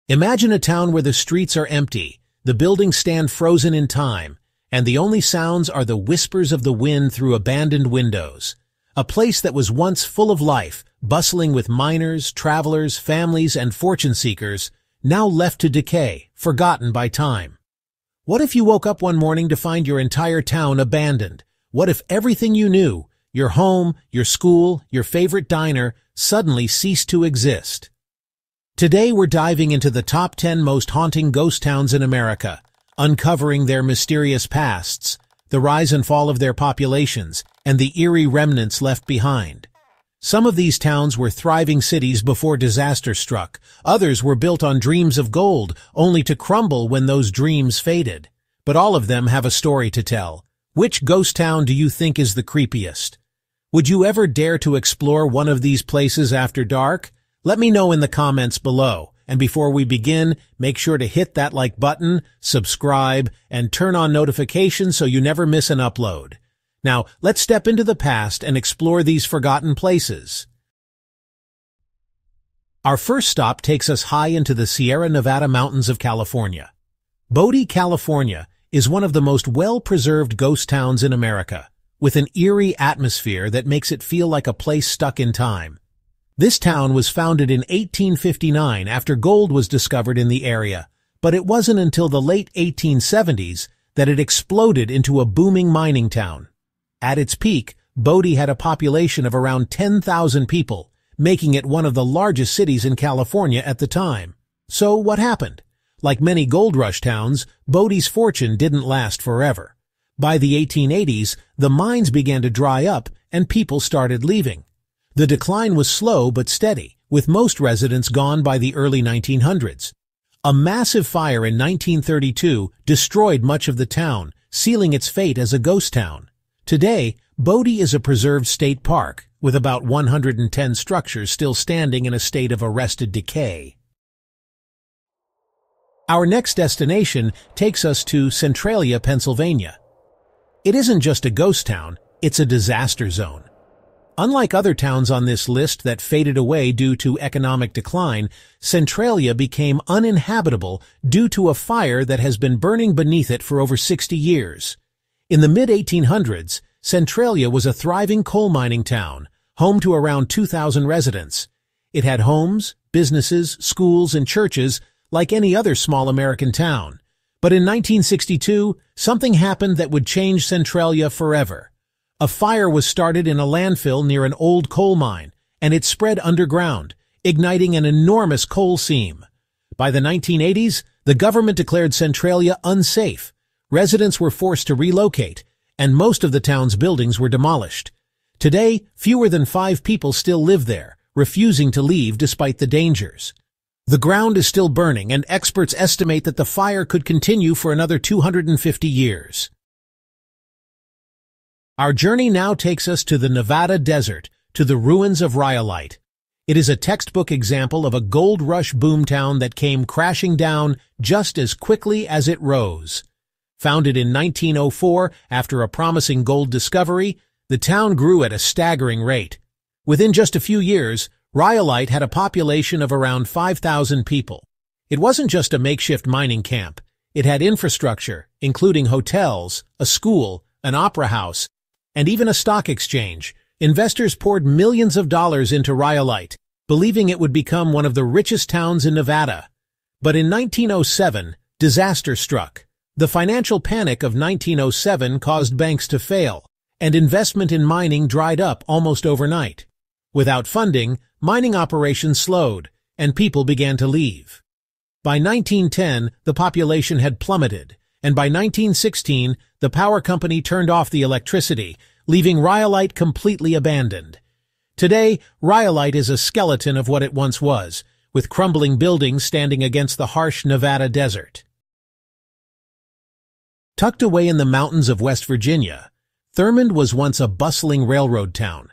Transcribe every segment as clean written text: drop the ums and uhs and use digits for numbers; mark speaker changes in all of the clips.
Speaker 1: Imagine a town where the streets are empty, the buildings stand frozen in time, and the only sounds are the whispers of the wind through abandoned windows. A place that was once full of life, bustling with miners, travelers, families, and fortune seekers, now left to decay, forgotten by time. What if you woke up one morning to find your entire town abandoned? What if everything you knew, your home, your school, your favorite diner, suddenly ceased to exist? Today we're diving into the top 10 most haunting ghost towns in America, uncovering their mysterious pasts, the rise and fall of their populations, and the eerie remnants left behind. Some of these towns were thriving cities before disaster struck. Others were built on dreams of gold, only to crumble when those dreams faded. But all of them have a story to tell. Which ghost town do you think is the creepiest? Would you ever dare to explore one of these places after dark? Let me know in the comments below. And before we begin, make sure to hit that like button, subscribe, and turn on notifications so you never miss an upload. Now, let's step into the past and explore these forgotten places. Our first stop takes us high into the Sierra Nevada mountains of California. Bodie, California, is one of the most well-preserved ghost towns in America, with an eerie atmosphere that makes it feel like a place stuck in time. This town was founded in 1859 after gold was discovered in the area, but it wasn't until the late 1870s that it exploded into a booming mining town. At its peak, Bodie had a population of around 10,000 people, making it one of the largest cities in California at the time. So what happened? Like many gold rush towns, Bodie's fortune didn't last forever. By the 1880s, the mines began to dry up and people started leaving. The decline was slow but steady, with most residents gone by the early 1900s. A massive fire in 1932 destroyed much of the town, sealing its fate as a ghost town. Today, Bodie is a preserved state park, with about 110 structures still standing in a state of arrested decay. Our next destination takes us to Centralia, Pennsylvania. It isn't just a ghost town, it's a disaster zone. Unlike other towns on this list that faded away due to economic decline, Centralia became uninhabitable due to a fire that has been burning beneath it for over 60 years. In the mid-1800s, Centralia was a thriving coal mining town, home to around 2,000 residents. It had homes, businesses, schools, and churches like any other small American town. But in 1962, something happened that would change Centralia forever. A fire was started in a landfill near an old coal mine, and it spread underground, igniting an enormous coal seam. By the 1980s, the government declared Centralia unsafe. Residents were forced to relocate, and most of the town's buildings were demolished. Today, fewer than 5 people still live there, refusing to leave despite the dangers. The ground is still burning, and experts estimate that the fire could continue for another 250 years. Our journey now takes us to the Nevada desert, to the ruins of Rhyolite. It is a textbook example of a gold rush boomtown that came crashing down just as quickly as it rose. Founded in 1904 after a promising gold discovery, the town grew at a staggering rate. Within just a few years, Rhyolite had a population of around 5,000 people. It wasn't just a makeshift mining camp. It had infrastructure, including hotels, a school, an opera house, and even a stock exchange. Investors poured millions of dollars into Rhyolite, believing it would become one of the richest towns in Nevada. But in 1907, disaster struck. The financial panic of 1907 caused banks to fail, and investment in mining dried up almost overnight. Without funding, mining operations slowed, and people began to leave. By 1910, the population had plummeted, and by 1916, the power company turned off the electricity, leaving Rhyolite completely abandoned. Today, Rhyolite is a skeleton of what it once was, with crumbling buildings standing against the harsh Nevada desert. Tucked away in the mountains of West Virginia, Thurmond was once a bustling railroad town.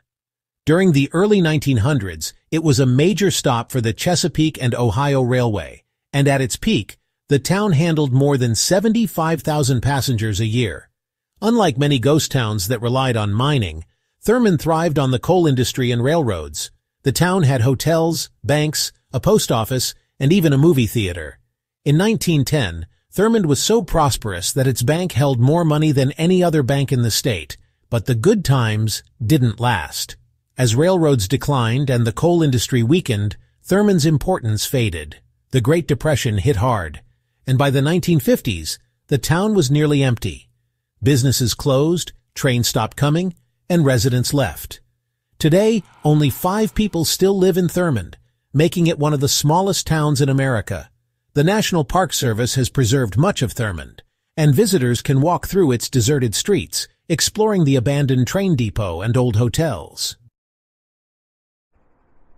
Speaker 1: During the early 1900s, it was a major stop for the Chesapeake and Ohio Railway, and at its peak, the town handled more than 75,000 passengers a year. Unlike many ghost towns that relied on mining, Thurmond thrived on the coal industry and railroads. The town had hotels, banks, a post office, and even a movie theater. In 1910, Thurmond was so prosperous that its bank held more money than any other bank in the state, but the good times didn't last. As railroads declined and the coal industry weakened, Thurmond's importance faded. The Great Depression hit hard, and by the 1950s, the town was nearly empty. Businesses closed, trains stopped coming, and residents left. Today, only 5 people still live in Thurmond, making it one of the smallest towns in America. The National Park Service has preserved much of Thurmond, and visitors can walk through its deserted streets, exploring the abandoned train depot and old hotels.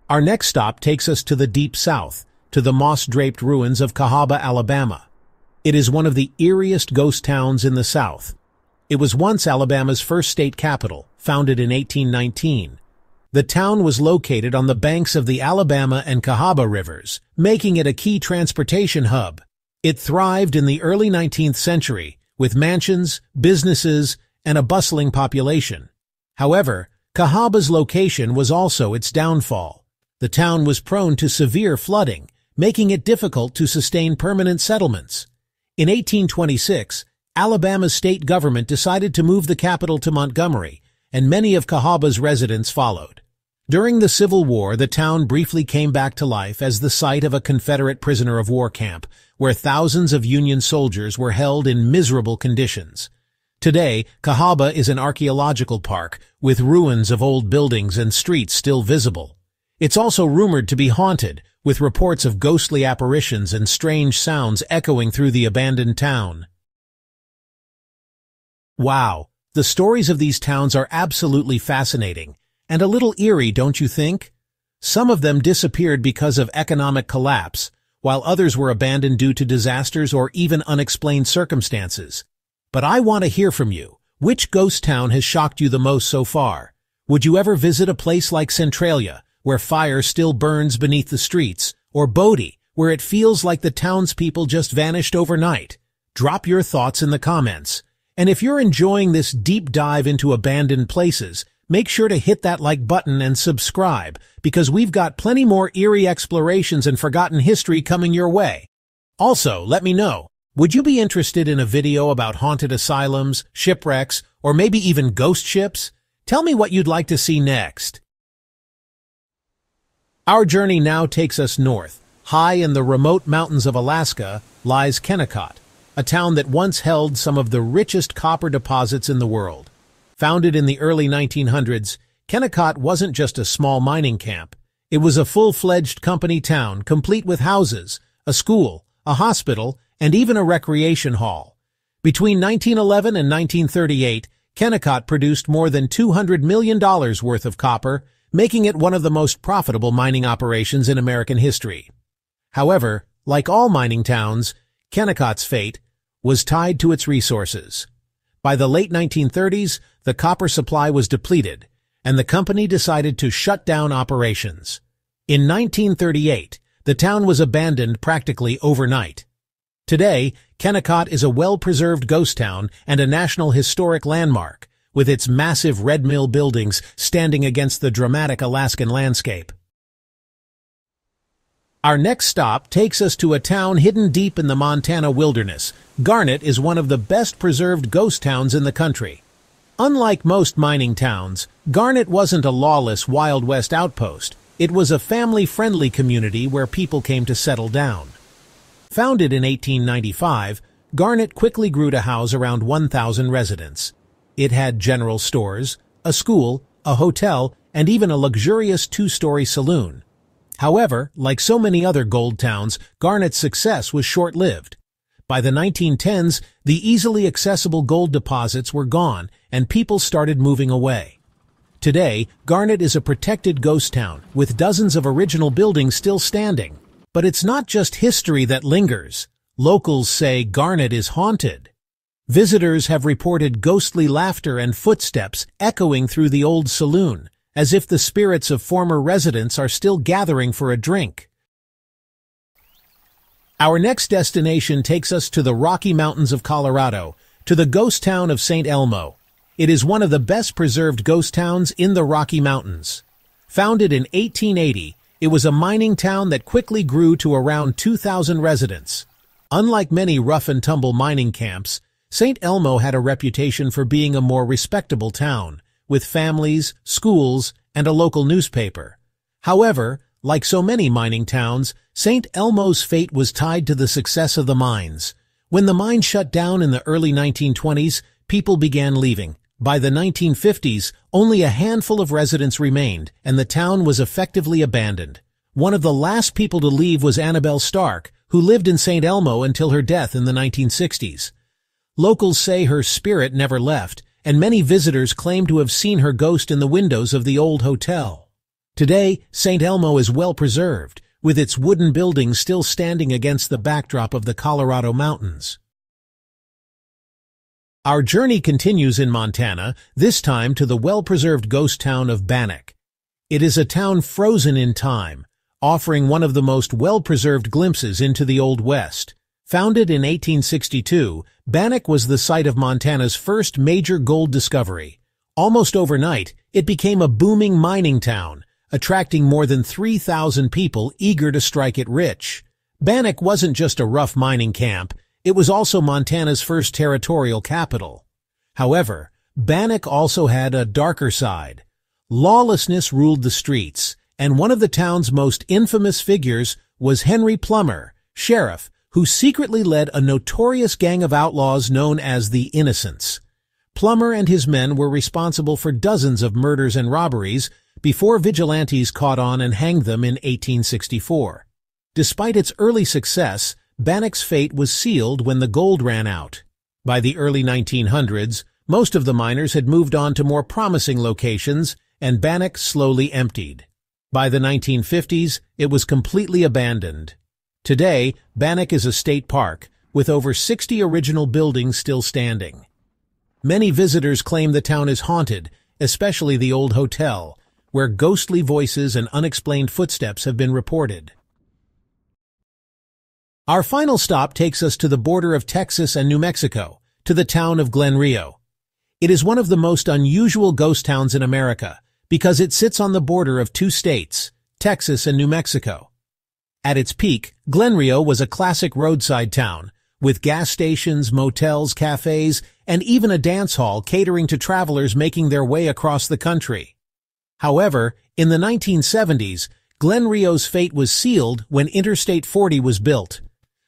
Speaker 1: Our next stop takes us to the Deep South, to the moss-draped ruins of Cahaba, Alabama. It is one of the eeriest ghost towns in the South. It was once Alabama's first state capital, founded in 1819. The town was located on the banks of the Alabama and Cahaba rivers, making it a key transportation hub. It thrived in the early 19th century, with mansions, businesses, and a bustling population. However, Cahaba's location was also its downfall. The town was prone to severe flooding, making it difficult to sustain permanent settlements. In 1826, Alabama's state government decided to move the capital to Montgomery, and many of Cahaba's residents followed. During the Civil War, the town briefly came back to life as the site of a Confederate prisoner of war camp, where thousands of Union soldiers were held in miserable conditions. Today, Cahaba is an archaeological park, with ruins of old buildings and streets still visible. It's also rumored to be haunted, with reports of ghostly apparitions and strange sounds echoing through the abandoned town. Wow, the stories of these towns are absolutely fascinating, and a little eerie, don't you think? Some of them disappeared because of economic collapse, while others were abandoned due to disasters or even unexplained circumstances. But I want to hear from you. Which ghost town has shocked you the most so far? Would you ever visit a place like Centralia, where fire still burns beneath the streets, or Bodie, where it feels like the townspeople just vanished overnight? Drop your thoughts in the comments. And if you're enjoying this deep dive into abandoned places, make sure to hit that like button and subscribe, because we've got plenty more eerie explorations and forgotten history coming your way. Also, let me know, would you be interested in a video about haunted asylums, shipwrecks, or maybe even ghost ships? Tell me what you'd like to see next. Our journey now takes us north. High in the remote mountains of Alaska lies Kennecott, a town that once held some of the richest copper deposits in the world. Founded in the early 1900s, Kennecott wasn't just a small mining camp. It was a full-fledged company town, complete with houses, a school, a hospital, and even a recreation hall. Between 1911 and 1938, Kennecott produced more than $200 million worth of copper, making it one of the most profitable mining operations in American history. However, like all mining towns, Kennecott's fate was tied to its resources. By the late 1930s, the copper supply was depleted, and the company decided to shut down operations. In 1938, the town was abandoned practically overnight. Today, Kennecott is a well-preserved ghost town and a National Historic Landmark, with its massive red mill buildings standing against the dramatic Alaskan landscape. Our next stop takes us to a town hidden deep in the Montana wilderness. Garnet is one of the best-preserved ghost towns in the country. Unlike most mining towns, Garnet wasn't a lawless Wild West outpost. It was a family-friendly community where people came to settle down. Founded in 1895, Garnet quickly grew to house around 1,000 residents. It had general stores, a school, a hotel, and even a luxurious 2-story saloon. However, like so many other gold towns, Garnet's success was short-lived. By the 1910s, the easily accessible gold deposits were gone, and people started moving away. Today, Garnet is a protected ghost town, with dozens of original buildings still standing. But it's not just history that lingers. Locals say Garnet is haunted. Visitors have reported ghostly laughter and footsteps echoing through the old saloon, as if the spirits of former residents are still gathering for a drink. Our next destination takes us to the Rocky Mountains of Colorado, to the ghost town of St. Elmo. It is one of the best-preserved ghost towns in the Rocky Mountains. Founded in 1880, It was a mining town that quickly grew to around 2,000 residents. Unlike many rough-and-tumble mining camps, St. Elmo had a reputation for being a more respectable town, with families, schools, and a local newspaper. However, like so many mining towns, St. Elmo's fate was tied to the success of the mines. When the mine shut down in the early 1920s, people began leaving. By the 1950s, only a handful of residents remained, and the town was effectively abandoned. One of the last people to leave was Annabelle Stark, who lived in St. Elmo until her death in the 1960s. Locals say her spirit never left, and many visitors claim to have seen her ghost in the windows of the old hotel. Today, St. Elmo is well preserved, with its wooden buildings still standing against the backdrop of the Colorado Mountains. Our journey continues in Montana, this time to the well-preserved ghost town of Bannack. It is a town frozen in time, offering one of the most well-preserved glimpses into the Old West. Founded in 1862, Bannack was the site of Montana's first major gold discovery. Almost overnight, it became a booming mining town, attracting more than 3,000 people eager to strike it rich. Bannack wasn't just a rough mining camp, it was also Montana's first territorial capital. However, Bannack also had a darker side. Lawlessness ruled the streets, and one of the town's most infamous figures was Henry Plummer, sheriff, who secretly led a notorious gang of outlaws known as the Innocents. Plummer and his men were responsible for dozens of murders and robberies before vigilantes caught on and hanged them in 1864. Despite its early success, Bannack's fate was sealed when the gold ran out. By the early 1900s, most of the miners had moved on to more promising locations, and Bannack slowly emptied. By the 1950s, it was completely abandoned. Today, Bannack is a state park, with over 60 original buildings still standing. Many visitors claim the town is haunted, especially the old hotel, where ghostly voices and unexplained footsteps have been reported. Our final stop takes us to the border of Texas and New Mexico, to the town of Glen Rio. It is one of the most unusual ghost towns in America, because it sits on the border of two states, Texas and New Mexico. At its peak, Glen Rio was a classic roadside town, with gas stations, motels, cafes, and even a dance hall catering to travelers making their way across the country. However, in the 1970s, Glen Rio's fate was sealed when Interstate 40 was built.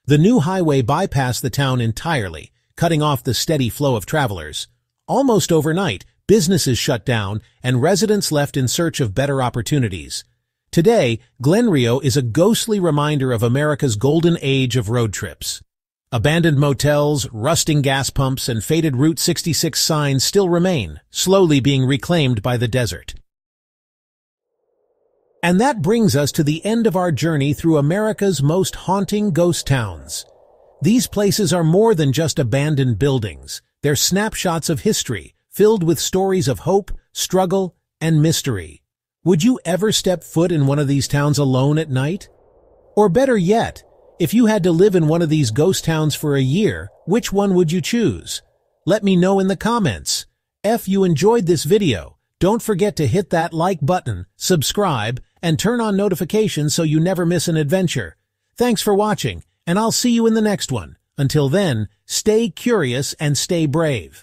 Speaker 1: The new highway bypassed the town entirely, cutting off the steady flow of travelers. Almost overnight, businesses shut down, and residents left in search of better opportunities. Today, Glen Rio is a ghostly reminder of America's golden age of road trips. Abandoned motels, rusting gas pumps, and faded Route 66 signs still remain, slowly being reclaimed by the desert. And that brings us to the end of our journey through America's most haunting ghost towns. These places are more than just abandoned buildings. They're snapshots of history, filled with stories of hope, struggle, and mystery. Would you ever step foot in one of these towns alone at night? Or better yet, if you had to live in one of these ghost towns for a year, which one would you choose? Let me know in the comments. If you enjoyed this video, don't forget to hit that like button, subscribe, and turn on notifications so you never miss an adventure. Thanks for watching, and I'll see you in the next one. Until then, stay curious and stay brave.